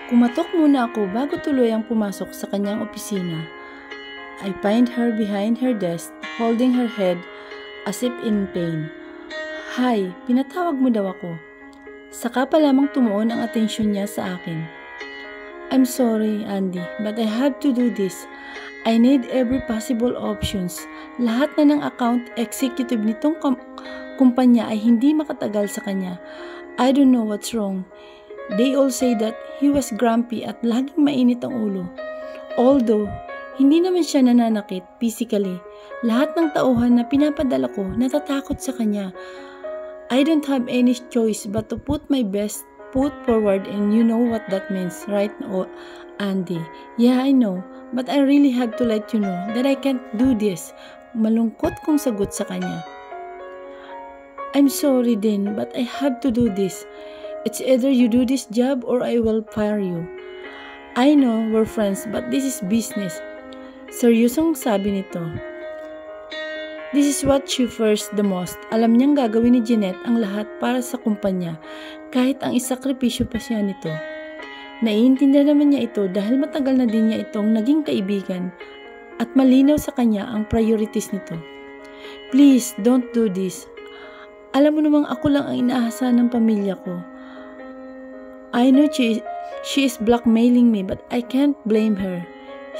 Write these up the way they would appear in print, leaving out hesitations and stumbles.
Kumatok muna ako bago tuluyang pumasok sa kanyang opisina. I find her behind her desk, holding her head as if in pain. Hi, pinatawag mo daw ako. Saka pa lamang tumuon ang atensyon niya sa akin. I'm sorry, Andy, but I have to do this. I need every possible options. Lahat na ng account executive nitong kumpanya ay hindi makatagal sa kanya. I don't know what's wrong. They all say that he was grumpy at laging mainit ang ulo. Although, hindi naman siya nananakit physically. Lahat ng tauhan na pinapadala ko natatakot sa kanya. I don't have any choice but to put my best foot forward, and you know what that means, right, Andy? Yeah, I know, but I really have to let you know that I can't do this. Malungkot kong sagot sa kanya. I'm sorry din, but I have to do this. It's either you do this job or I will fire you. I know we're friends, but this is business. Seryosong sabi nito. This is what she fears the most. Alam niyang gagawin ni Jeanette ang lahat para sa kumpanya, kahit ang isakripisyo pa siya nito. Naiintindihan naman niya ito dahil matagal na din niya itong naging kaibigan at malinaw sa kanya ang priorities nito. Please, don't do this. Alam mo namang ako lang ang inaasahan ng pamilya ko. I know she is blackmailing me, but I can't blame her.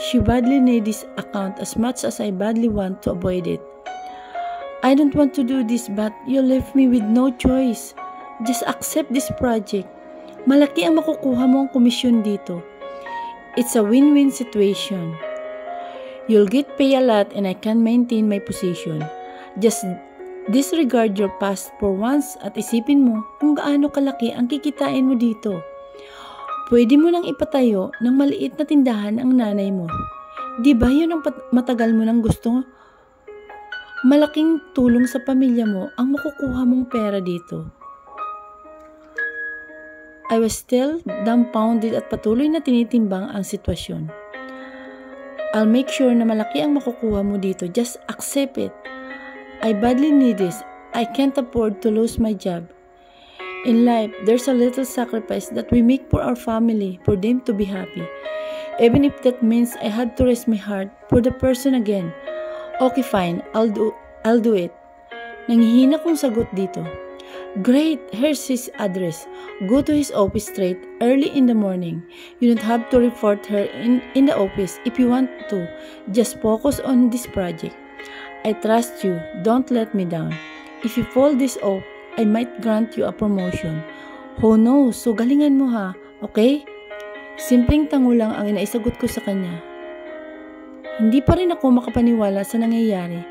She badly needs this account as much as I badly want to avoid it. I don't want to do this, but you left me with no choice. Just accept this project. Malaki ang makukuha mong komisyon dito. It's a win-win situation. You'll get paid a lot and I can maintain my position. Just disregard your past for once at isipin mo kung gaano kalaki ang kikitain mo dito. Pwede mo nang ipatayo ng maliit na tindahan ang nanay mo. Di ba yun ang matagal mo nang gusto? Malaking tulong sa pamilya mo ang makukuha mong pera dito. I was still dumbfounded at patuloy na tinitimbang ang sitwasyon. I'll make sure na malaki ang makukuha mo dito. Just accept it. I badly need this. I can't afford to lose my job. In life, there's a little sacrifice that we make for our family, for them to be happy. Even if that means I had to rest my heart for the person again. Okay, fine. I'll do it. Nanghihina kong sagot dito. Great, here's his address. Go to his office straight early in the morning. You don't have to report her in the office if you want to. Just focus on this project. I trust you. Don't let me down. If you pull this off, I might grant you a promotion. Oh no, so galingan mo ha, okay? Simpleng tango lang ang inaisagot ko sa kanya. Hindi pa rin ako makapaniwala sa nangyayari.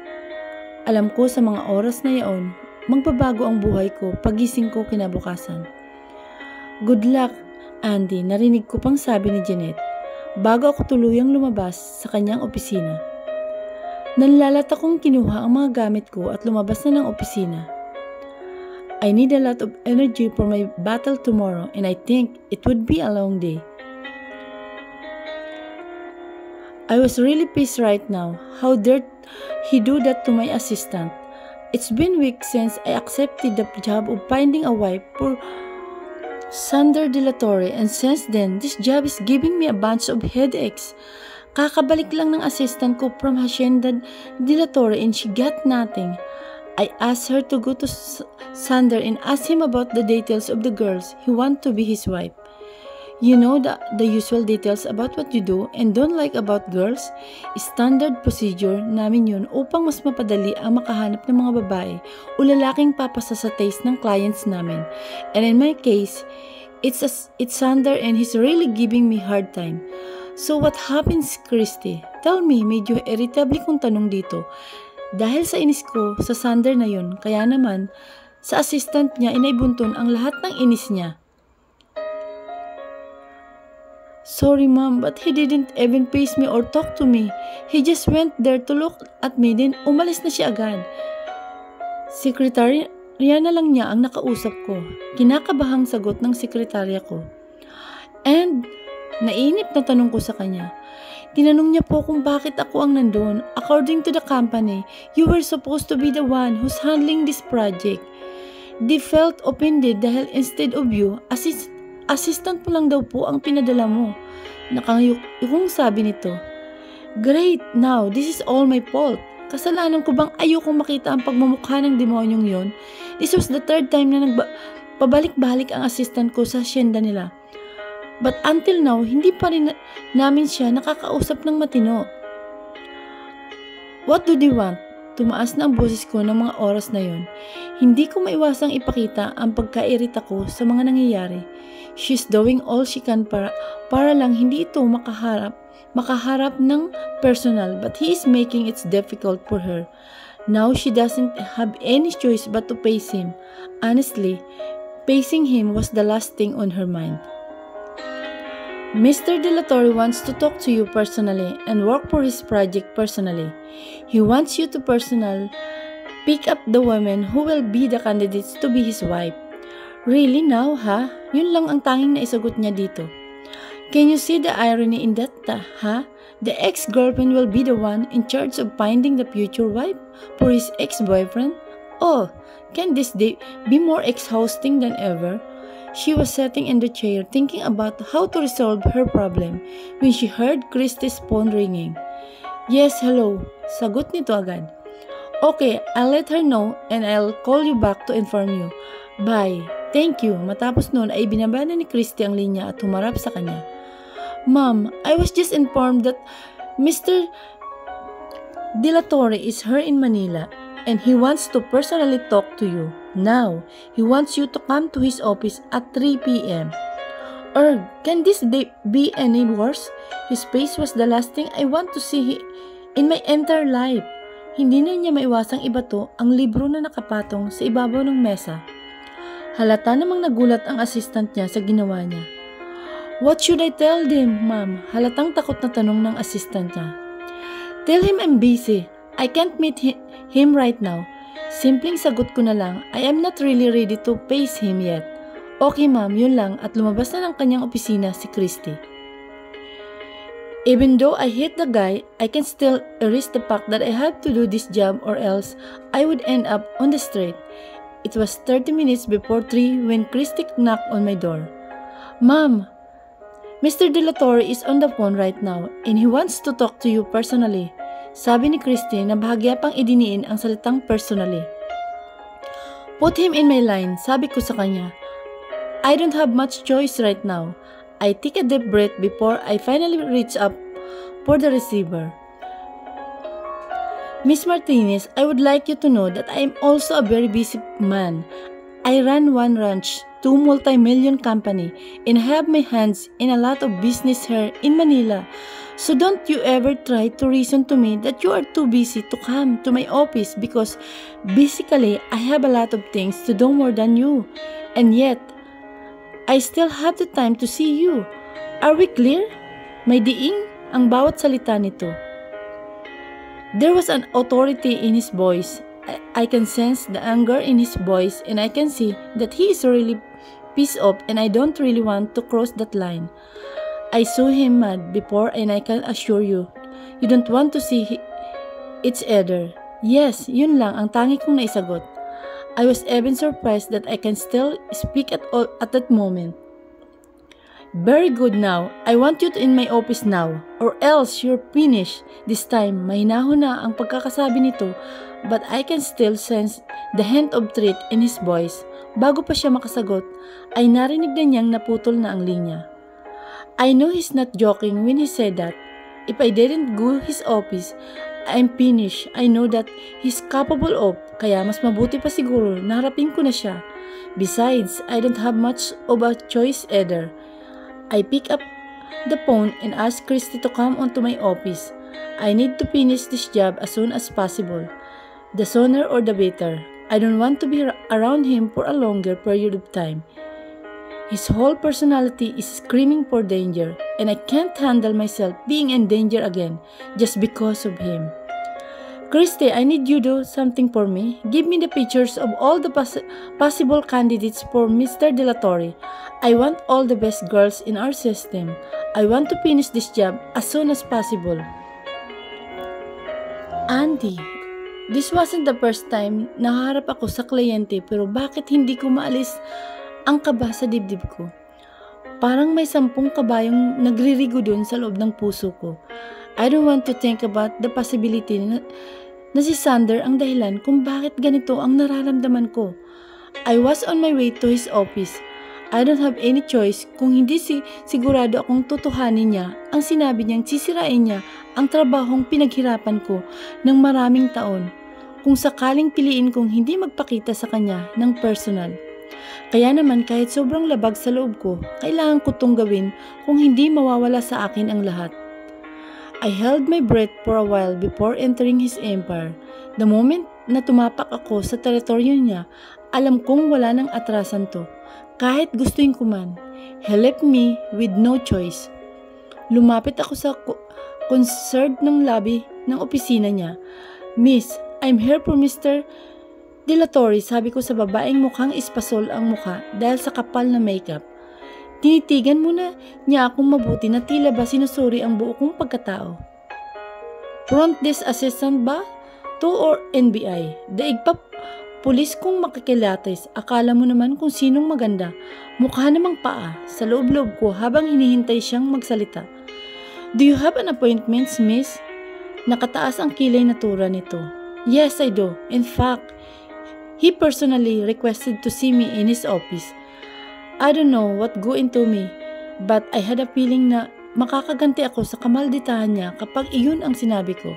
Alam ko sa mga oras na yaon, magbabago ang buhay ko pagising ko kinabukasan. Good luck, Andy, narinig ko pang sabi ni Jeanette bago ako tuluyang lumabas sa kanyang opisina. Nanlalata kong kinuha ang mga gamit ko at lumabas na ng opisina. I need a lot of energy for my battle tomorrow and I think it would be a long day. I was really pissed right now. How dare he do that to my assistant? It's been weeks since I accepted the job of finding a wife for Sander De La Torre, and since then, this job is giving me a bunch of headaches. Kakabalik lang ng assistant ko from Hacienda De La Torre and she got nothing. I asked her to go to Sander and ask him about the details of the girls he want to be his wife. You know the usual details about what you do and don't like about girls? Standard procedure namin yun upang mas mapadali ang makahanap ng mga babae o lalaking papasa sa taste ng clients namin. And in my case, it's Sander and he's really giving me hard time. So what happens, Christy? Tell me, medyo irritable kong tanong dito. Dahil sa inis ko sa Sander na yun, kaya naman, sa assistant niya inaibuntun ang lahat ng inis niya. Sorry ma'am, but he didn't even face me or talk to me. He just went there to look at me, then umalis na siya agad. Sekretarya na lang niya ang nakausap ko. Kinakabahang sagot ng sekretarya ko. And nainip na tanong ko sa kanya. Tinanong niya po kung bakit ako ang nandun. According to the company, you were supposed to be the one who's handling this project. They felt offended dahil instead of you, Assistant mo lang daw po ang pinadala mo. Nakangayong sabi nito. Great, now this is all my fault. Kasalanan ko bang ayokong makita ang pagmumukha ng demonyong yon? This was the third time na pabalik-balik ang assistant ko sa asyenda nila. But until now, hindi pa rin namin siya nakakausap ng matino. What do they want? Tumaas na ang boses ko ng mga oras na yon. Hindi ko maiwasang ipakita ang pagkairita ko sa mga nangyayari. She's doing all she can para lang hindi ito makaharap ng personal, but he is making it difficult for her. Now she doesn't have any choice but to face him. Honestly, facing him was the last thing on her mind. Mr. De La Torre wants to talk to you personally and work for his project personally. He wants you to personally pick up the women who will be the candidates to be his wife. Really now, ha? Yun lang ang tanging naisagot niya dito. Can you see the irony in that, ha? The ex-girlfriend will be the one in charge of finding the future wife for his ex-boyfriend? Oh, can this day be more exhausting than ever? She was sitting in the chair thinking about how to resolve her problem when she heard Christy's phone ringing. Yes, hello. Sagot nito agad. Okay, I'll let her know and I'll call you back to inform you. Bye. Thank you. Matapos noon ay binaba na ni Christy ang linya at humarap sa kanya. Ma'am, I was just informed that Mr. De La Torre is here in Manila and he wants to personally talk to you. Now, he wants you to come to his office at 3 p.m. Can this day be any worse? His face was the last thing I want to see in my entire life. Hindi na niya maiwasang ibato ang libro na nakapatong sa ibabaw ng mesa. Halata namang nagulat ang assistant niya sa ginawa niya. What should I tell them, ma'am? Halatang takot na tanong ng assistant niya. Tell him I'm busy. I can't meet him right now. Simpleng sagot ko na lang, I am not really ready to face him yet. Okay ma'am, yun lang at lumabas na ng kanyang opisina si Christy. Even though I hate the guy, I can still erase the fact that I have to do this job or else I would end up on the street. It was 30 minutes before 3 when Christy knocked on my door. Ma'am, Mr. De La Torre is on the phone right now and he wants to talk to you personally. Sabi ni Christy na bahagya pang idiniin ang salitang personally. Put him in my line, sabi ko sa kanya. I don't have much choice right now. I take a deep breath before I finally reach up for the receiver. Miss Martinez, I would like you to know that I am also a very busy man. I run one ranch, 2 multi-million company, and have my hands in a lot of business here in Manila. So don't you ever try to reason to me that you are too busy to come to my office because basically I have a lot of things to do more than you. And yet, I still have the time to see you. Are we clear? May diing ang bawat salita nito. There was an authority in his voice. I can sense the anger in his voice and I can see that he is really pissed off and I don't really want to cross that line. I saw him mad before and I can assure you, you don't want to see it's either. Yes, yun lang ang tangi kong naisagot. I was even surprised that I can still speak at that moment. Very good now. I want you in my office now or else you're finished. This time, mahinahon na ang pagkakasabi nito but I can still sense the hint of threat in his voice. Bago pa siya makasagot, ay narinig na niyang naputol na ang linya. I know he's not joking when he said that. If I didn't go his office, I'm finished. I know that he's capable of, kaya mas mabuti pa siguro na harapin ko na siya. Besides, I don't have much of a choice either. I pick up the phone and ask Christy to come onto my office. I need to finish this job as soon as possible. The sooner or the better. I don't want to be around him for a longer period of time. His whole personality is screaming for danger, and I can't handle myself being in danger again just because of him. Christy, I need you to do something for me. Give me the pictures of all the possible candidates for Mr. De La Torre. I want all the best girls in our system. I want to finish this job as soon as possible. Andy, this wasn't the first time naharap ako sa kliyente pero bakit hindi ko maalis ang kaba sa dibdib ko. Parang may 10 kabayong nagririgo dun sa loob ng puso ko. I don't want to think about the possibility na si Sander ang dahilan kung bakit ganito ang nararamdaman ko. I was on my way to his office. I don't have any choice kung hindi sigurado akong tutuhanin niya ang sinabi niyang sisirain niya ang trabahong pinaghirapan ko ng maraming taon kung sakaling piliin kong hindi magpakita sa kanya ng personal. Kaya naman kahit sobrang labag sa loob ko, kailangan ko itong gawin kung hindi mawawala sa akin ang lahat. I held my breath for a while before entering his empire. The moment na tumapak ako sa teritoryo niya, alam kong wala nang atrasan to. Kahit gustuin ko man, he left me with no choice. Lumapit ako sa concerned ng lobby ng opisina niya. Miss, I'm here for Mr. De La Torre, sabi ko sa babaeng mukhang espasol ang mukha dahil sa kapal na makeup. Tinitigan muna niya akong mabuti na tila ba sinusuri ang buo kong pagkatao. Front desk assistant ba? To or NBI? Daig pa pulis kong makikilates. Akala mo naman kung sinong maganda. Mukha namang paa sa loob-loob ko habang hinihintay siyang magsalita. Do you have an appointment, miss? Nakataas ang kilay na tura nito. Yes, I do. In fact, he personally requested to see me in his office. I don't know what go into me, but I had a feeling na makakaganti ako sa kamalditahan niya kapag iyon ang sinabi ko.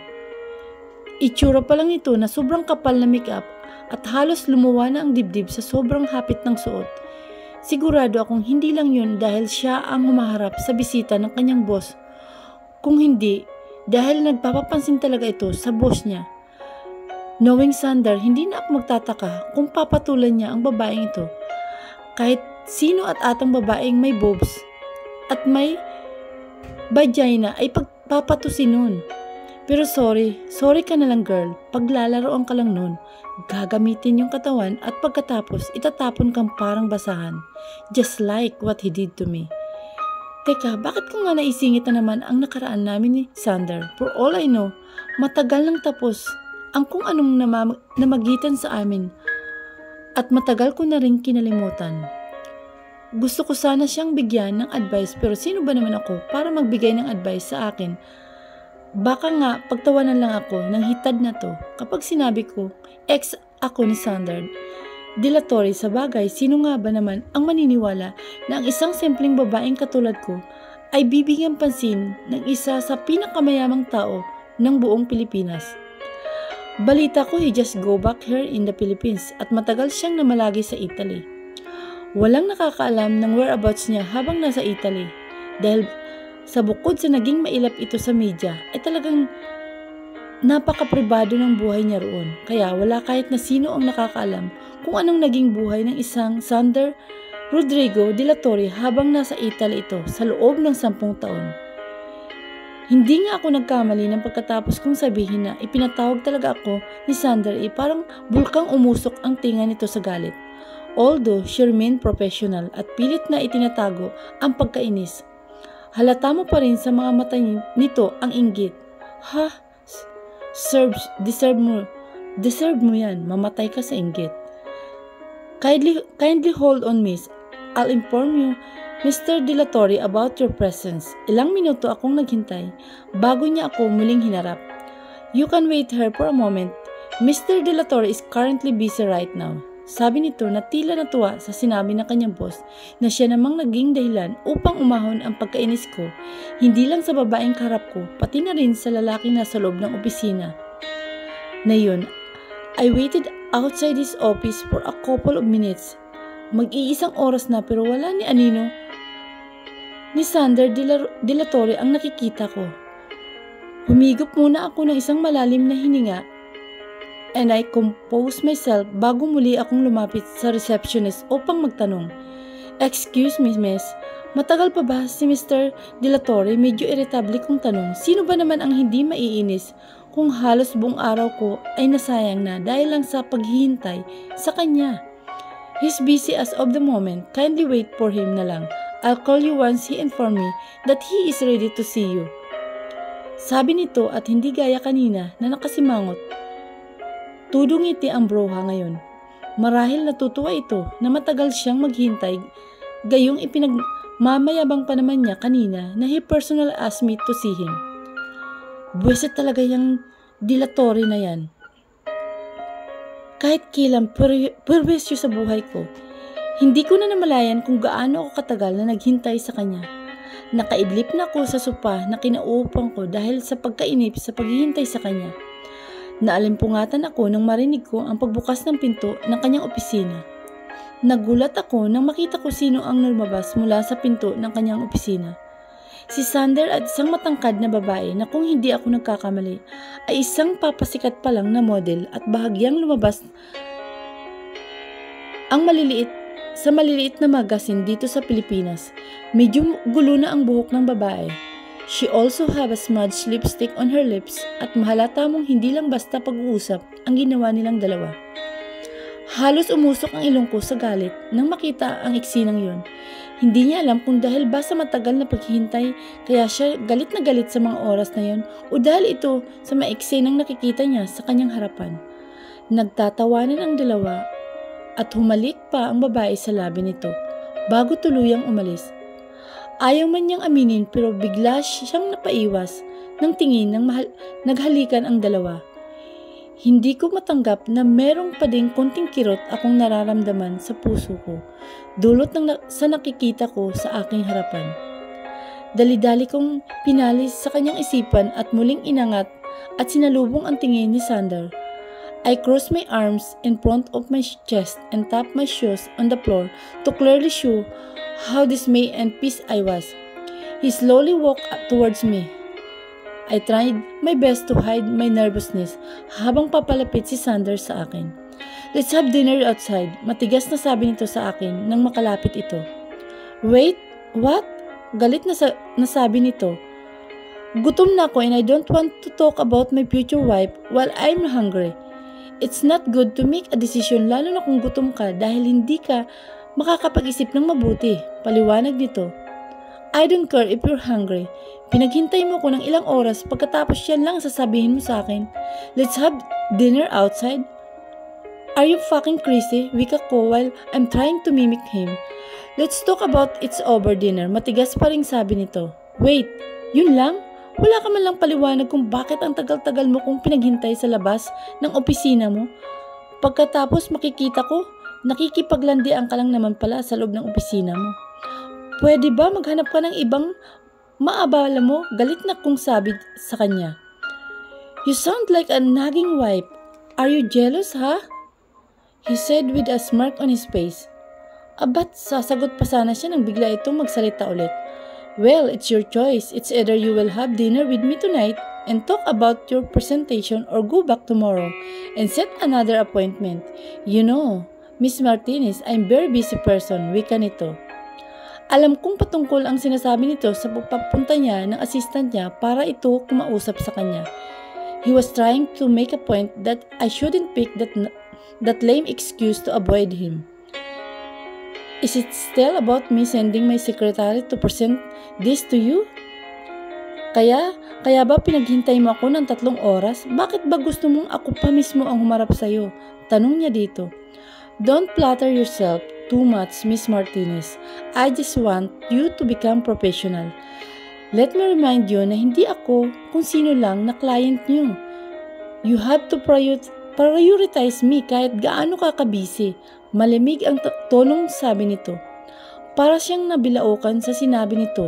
Itsura pa lang ito na sobrang kapal na makeup at halos lumuwa na ang dibdib sa sobrang hapit ng suot. Sigurado akong hindi lang yun dahil siya ang humaharap sa bisita ng kanyang boss. Kung hindi, dahil nagpapapansin talaga ito sa boss niya. Knowing Sander, hindi na ako magtataka kung papatulan niya ang babaeng ito. Kahit sino at atang babaeng may boobs at may vagina ay pagpapatusin nun. Pero sorry ka na lang girl, paglalaroan ka lang nun. Gagamitin yung katawan at pagkatapos itatapon kang parang basahan. Just like what he did to me. Teka, bakit ko nga naisingit na naman ang nakaraan namin ni Sander? For all I know, matagal nang tapos ang kung anong namagitan sa amin at matagal ko na rin kinalimutan. Gusto ko sana siyang bigyan ng advice pero sino ba naman ako para magbigay ng advice sa akin? Baka nga pagtawanan lang ako ng hitad na to kapag sinabi ko ex ako ni Sander De La Torre. Sa bagay, sino nga ba naman ang maniniwala na ang isang simpleng babaeng katulad ko ay bibigyan pansin ng isa sa pinakamayamang tao ng buong Pilipinas? Balita ko he just go back here in the Philippines at matagal siyang namalagi sa Italy. Walang nakakaalam ng whereabouts niya habang nasa Italy dahil sa bukod sa naging mailap ito sa media ay talagang napaka-pribado ng buhay niya roon. Kaya wala kahit na sino ang nakakaalam kung anong naging buhay ng isang Sander Rodrigo De La Torre habang nasa Italy ito sa loob ng 10 taon. Hindi nga ako nagkamali ng pagkatapos kong sabihin na ipinatawag talaga ako ni Sander parang bulkang umusok ang tinga nito sa galit. Although she remained professional at pilit na itinatago ang pagkainis, halata mo pa rin sa mga mata nito ang inggit. Ha? Deserve mo yan. Mamatay ka sa inggit. Kindly hold on, miss. I'll inform you, Mr. De La Torre, about your presence. Ilang minuto akong naghintay bago niya ako muling hinarap. You can wait here for a moment. Mr. De La Torre is currently busy right now. Sabi nito na tila natuwa sa sinabi ng kanyang boss na siya namang naging dahilan upang umahon ang pagkainis ko, hindi lang sa babaeng kaharap ko, pati na rin sa lalaking nasa loob ng opisina. Na yun, I waited outside his office for a couple of minutes. Mag-iisang oras na pero wala ni anino ni Sander De La Torre ang nakikita ko. Humigop muna ako ng isang malalim na hininga and I composed myself bago muli akong lumapit sa receptionist upang magtanong. Excuse me, miss. Matagal pa ba si Mr. De La Torre? Medyo irritable kong tanong. Sino ba naman ang hindi maiinis kung halos buong araw ko ay nasayang na dahil lang sa paghihintay sa kanya? He's busy as of the moment. Kindly wait for him na lang. I'll call you once he inform me that he is ready to see you. Sabi nito at hindi gaya kanina na nakasimangot. Tudong ngiti ang broha ngayon. Marahil natutuwa ito na matagal siyang maghintay, gayong Mamayabang pa naman niya kanina na he personal asked me to see him. Buwisit talaga yung dilatory na yan. Kahit kailan purwisyo sa buhay ko, hindi ko na namalayan kung gaano ako katagal na naghintay sa kanya. Nakaidlip na ako sa sopa na kinauupan ko dahil sa pagkainip sa paghihintay sa kanya. Naalimpungatan ako nang marinig ko ang pagbukas ng pinto ng kanyang opisina. Nagulat ako nang makita ko sino ang lumabas mula sa pinto ng kanyang opisina. Si Sander at isang matangkad na babae na kung hindi ako nagkakamali ay isang papasikat pa lang na model at bahagyang lumabas ang maliliit na magazine dito sa Pilipinas. Medyo gulo na ang buhok ng babae. She also have a smudged lipstick on her lips at mahalata mong hindi lang basta pag-uusap ang ginawa nilang dalawa. Halos umusok ang ilong ko sa galit nang makita ang eksinang yun. Hindi niya alam kung dahil ba sa matagal na paghihintay kaya siya galit na galit sa mga oras na yun o dahil ito sa maeksenang nakikita niya sa kanyang harapan. Nagtatawanan ang dalawa at humalik pa ang babae sa labi nito bago tuluyang umalis. Ayaw man niyang aminin pero bigla siyang napaiwas ng tingin nang naghalikan ang dalawa. Hindi ko matanggap na merong pa ding konting kirot akong nararamdaman sa puso ko, dulot sa nakikita ko sa aking harapan. Dali-dali kong pinalis sa kanyang isipan at muling inangat at sinalubong ang tingin ni Sander. I crossed my arms in front of my chest and tapped my shoes on the floor to clearly show how dismayed and pissed I was. He slowly walked towards me. I tried my best to hide my nervousness habang papalapit si Sander sa akin. Let's have dinner outside, matigas na sabi nito sa akin nang makalapit ito. Wait, what? Galit na nasabi nito. Gutom na ako and I don't want to talk about my future wife while I'm hungry. It's not good to make a decision lalo na kung gutom ka dahil hindi ka makakapag-isip ng mabuti, paliwanag nito. I don't care if you're hungry. Pinaghintay mo ko ng ilang oras pagkatapos yan lang sasabihin mo sa akin. Let's have dinner outside? Are you fucking crazy? Wika ko while I'm trying to mimic him. Let's talk about it's over dinner. Matigas pa rin sabi nito. Wait, yun lang? Wala ka man lang paliwanag kung bakit ang tagal-tagal mo kong pinaghintay sa labas ng opisina mo? Pagkatapos makikita ko, nakikipaglandian ka lang naman pala sa loob ng opisina mo. Pwede ba maghanap ka ng ibang maabala mo? Galit na kong sabi sa kanya. You sound like a nagging wife. Are you jealous, ha? He said with a smirk on his face. Abat, sasagot pa sana siya nang bigla itong magsalita ulit. Well, it's your choice. It's either you will have dinner with me tonight and talk about your presentation or go back tomorrow and set another appointment. You know, Miss Martinez, I'm very busy person. Wika nito. Alam kong patungkol ang sinasabi nito sa pagpapunta niya ng assistant niya para ito kumausap sa kanya. He was trying to make a point that I shouldn't pick that lame excuse to avoid him. Is it still about me sending my secretary to present this to you? Kaya ba pinaghintay mo ako ng 3 oras? Bakit ba gusto mong ako pa mismo ang humarap sa'yo? Tanong niya dito. Don't flatter yourself too much, Miss Martinez. I just want you to become professional. Let me remind you na hindi ako kung sino lang na client niyo. You have to prioritize me kahit gaano ka kabisi. Malamig ang tonong sabi nito. Para siyang nabilaukan sa sinabi nito.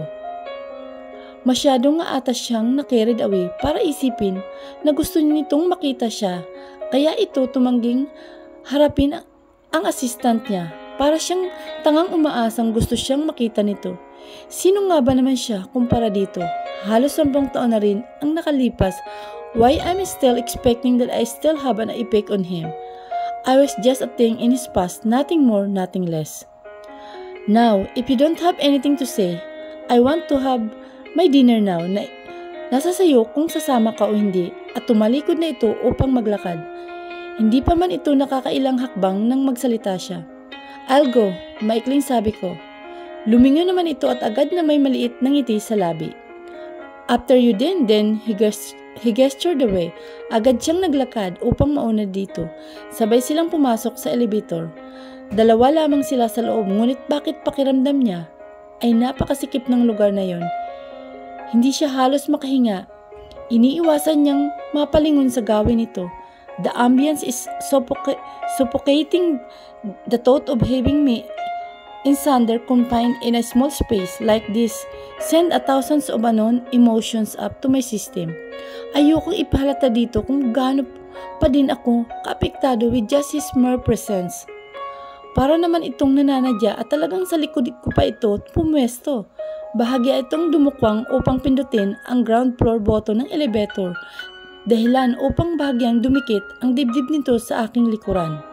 Masyadong nga ata siyang na-carried away para isipin na gusto nitong makita siya. Kaya ito tumangging harapin ang assistant niya. Para siyang tangang umaasang gusto siyang makita nito. Sino nga ba naman siya kumpara dito? Halos 10 taon na rin ang nakalipas. Why I'm still expecting that I still have an effect on him? I was just a thing in his past, nothing more, nothing less. Now, if you don't have anything to say, I want to have my dinner now. Nasa sayo kung sasama ka o hindi at tumalikod na ito upang maglakad. Hindi pa man ito nakakailang hakbang nang magsalita siya. I'll go, maikling sabi ko. Lumingon naman ito at agad na may maliit na ngiti sa labi. After you then he gestured away. Agad siyang naglakad upang mauna dito. Sabay silang pumasok sa elevator. 2 lamang sila sa loob, ngunit bakit pakiramdam niya ay napakasikip ng lugar na yon. Hindi siya halos makahinga. Iniiwasan niyang mapalingon sa gawin ito. The ambience is suffocating. The thought of having me and Sander confined in a small space like this send thousands of unknown emotions up to my system. Ayokong ipahalata dito kung gaano pa din ako kaapektado with just his mere presence. Para naman itong nananadya at talagang sa likod ko pa ito pumwesto. Bahagya itong dumukwang upang pindutin ang ground floor button ng elevator. Dahilan upang bahagyang dumikit ang dibdib nito sa aking likuran.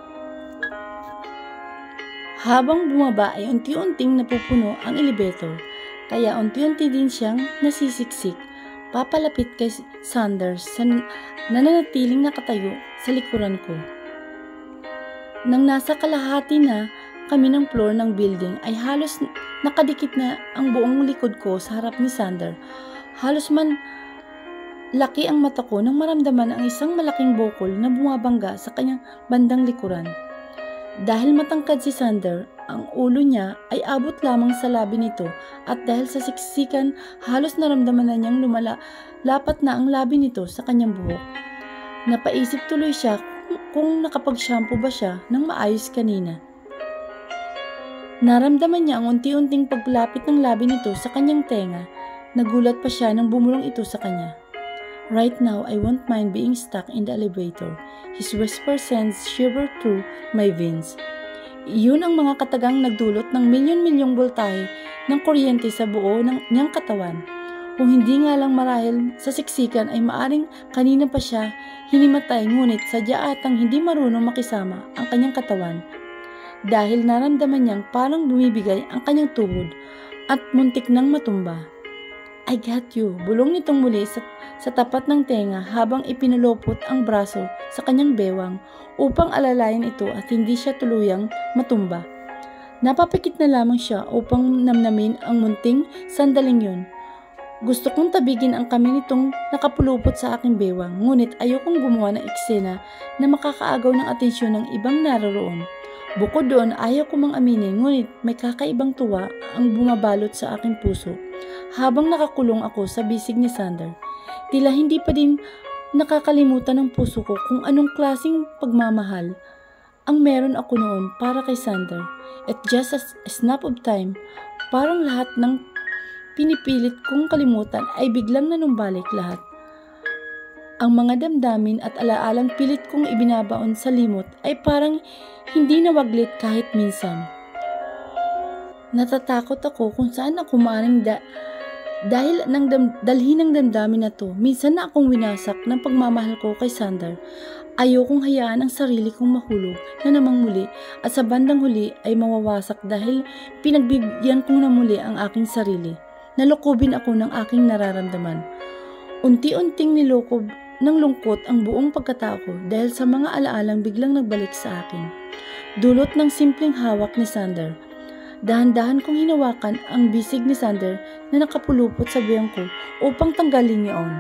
Habang bumaba ay unti-unting napupuno ang elevator, kaya unti-unti din siyang nasisiksik, papalapit kay Sanders sa nananatiling nakatayo sa likuran ko. Nang nasa kalahati na kami ng floor ng building ay halos nakadikit na ang buong likod ko sa harap ni Sander. Halos man laki ang mata ko nang maramdaman ang isang malaking bukol na bumabangga sa kanyang bandang likuran. Dahil matangkad si Sander, ang ulo niya ay abot lamang sa labi nito at dahil sa siksikan halos naramdaman na niyang lumalapat na ang labi nito sa kanyang buhok. Napaisip tuloy siya kung nakapag-shampoo ba siya ng maayos kanina. Naramdaman niya ang unti-unting paglapit ng labi nito sa kanyang tenga. Nagulat pa siya nang bumulong ito sa kanya. Right now, I won't mind being stuck in the elevator. His whisper sends shiver through my veins. Iyon ang mga katagang nagdulot ng milyon-milyong voltahe ng kuryente sa buo ng niyang katawan. Kung hindi nga lang marahil sa siksikan ay maaring kanina pa siya hinimatay ngunit sadya atang hindi marunong makisama ang kanyang katawan. Dahil naramdaman niyang parang bumibigay ang kanyang tuhod at muntik nang matumba. I got you, bulong nitong muli sa tapat ng tenga habang ipinulupot ang braso sa kanyang bewang upang alalayan ito at hindi siya tuluyang matumba. Napapikit na lamang siya upang namnamin ang munting sandaling yun. Gusto kong tabigin ang kami nitong nakapulupot sa aking bewang, ngunit ayokong gumawa ng eksena na makakaagaw ng atensyon ng ibang naroroon. Bukod doon, ayaw ko mang aminin, ngunit may kakaibang tuwa ang bumabalot sa aking puso. Habang nakakulong ako sa bisig ni Sander, tila hindi pa din nakakalimutan ng puso ko kung anong klaseng pagmamahal ang meron ako noon para kay Sander. At just a snap of time, parang lahat ng pinipilit kong kalimutan ay biglang nanumbalik lahat. Ang mga damdamin at alaalang pilit kong ibinabaon sa limot ay parang hindi nawaglit kahit minsan. Natatakot ako kung saan ako maaring dahil dalhin ng damdamin na to. Minsan na akong winasak ng pagmamahal ko kay Sander. Ayokong hayaan ang sarili kong mahulog na namang muli at sa bandang huli ay mawawasak dahil pinagbibigyan kong na muli ang aking sarili. Nalukubin ako ng aking nararamdaman. Unti-unting nilokob ng lungkot ang buong pagkatao ko dahil sa mga alaalang biglang nagbalik sa akin. Dulot ng simpleng hawak ni Sander. Dahan-dahan kong hinawakan ang bisig ni Sander na nakapulupot sa biyang ko upang tanggalin niyon.